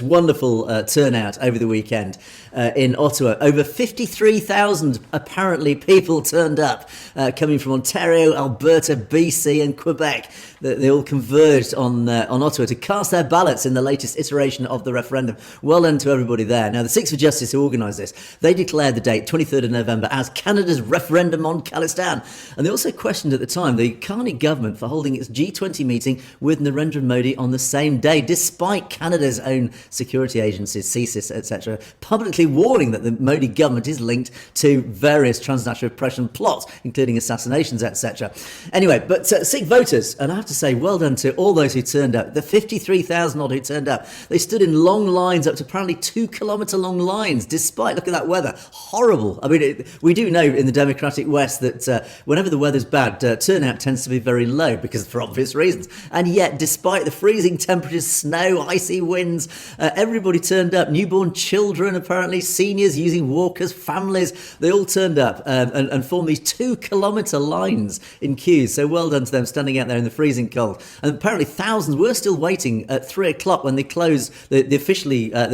Wonderful turnout over the weekend in Ottawa. Over 53,000 apparently people turned up, coming from Ontario, Alberta, BC and Quebec. They all converged on Ottawa to cast their ballots in the latest iteration of the referendum. Well done to everybody there. Now, the Six for Justice who organised this, they declared the date, 23rd of November, as Canada's referendum on Khalistan. And they also questioned at the time the Carney government for holding its G20 meeting with Narendra Modi on the same day, despite Canada's own security agencies, CSIS, etc., publicly warning that the Modi government is linked to various transnational oppression plots, including assassinations, etc. Anyway, but Sikh voters, and I have to say, well done to all those who turned up. The 53,000 odd who turned up, they stood in long lines, up to apparently 2-kilometre long lines, despite, look at that weather, horrible. I mean, we do know in the Democratic West that whenever the weather's bad, turnout tends to be very low, because for obvious reasons. And yet, despite the freezing temperatures, snow, icy winds, everybody turned up. Newborn children, apparently, seniors using walkers, families, they all turned up and formed these 2-kilometre lines in queues. So well done to them, standing out there in the freezing cold. And apparently thousands were still waiting at 3 o'clock when they closed. The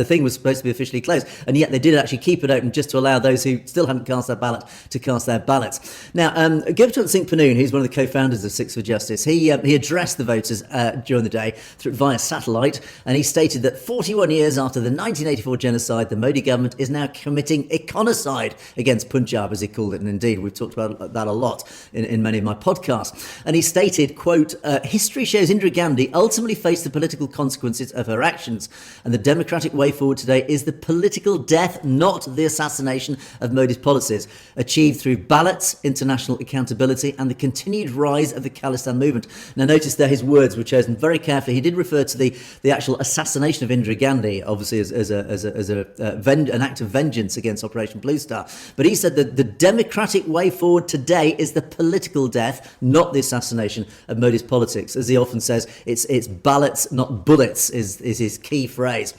thing was supposed to be officially closed, and yet they did actually keep it open just to allow those who still hadn't cast their ballot to cast their ballots. Now, Gurpratap Singh Pannoon, who's one of the co-founders of Six for Justice, he addressed the voters during the day via satellite, and he stated that 41 years after the 1984 genocide, the Modi government is now committing econicide against Punjab, as he called it. And indeed, we've talked about that a lot in many of my podcasts. And he stated, quote, history shows Indira Gandhi ultimately faced the political consequences of her actions. And the democratic way forward today is the political death, not the assassination of Modi's policies, achieved through ballots, international accountability, and the continued rise of the Khalistan movement. Now, notice there his words were chosen very carefully. He did refer to the actual assassination of Indira Gandhi, obviously as an act of vengeance against Operation Blue Star. But he said that the democratic way forward today is the political death, not the assassination of Modi's politics. As he often says, it's ballots, not bullets, is his key phrase.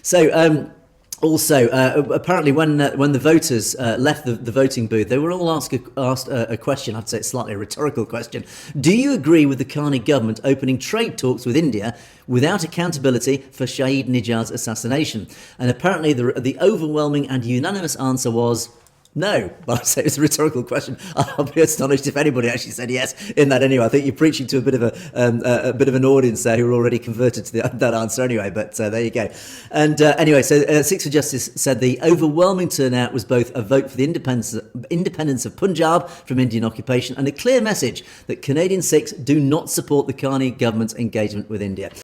So, also, apparently, when the voters left the voting booth, they were all asked a question. I'd say it's slightly a rhetorical question. Do you agree with the Carney government opening trade talks with India without accountability for Shahid Nijad's assassination? And apparently, the overwhelming and unanimous answer was no. But I'd say it's a rhetorical question. I'll be astonished if anybody actually said yes in that anyway. I think you're preaching to a bit of an audience there who are already converted to that answer anyway. But there you go. And anyway, so Six for Justice said the overwhelming turnout was both a vote for the independence of Punjab from Indian occupation and a clear message that Canadian Sikhs do not support the Carney government's engagement with India.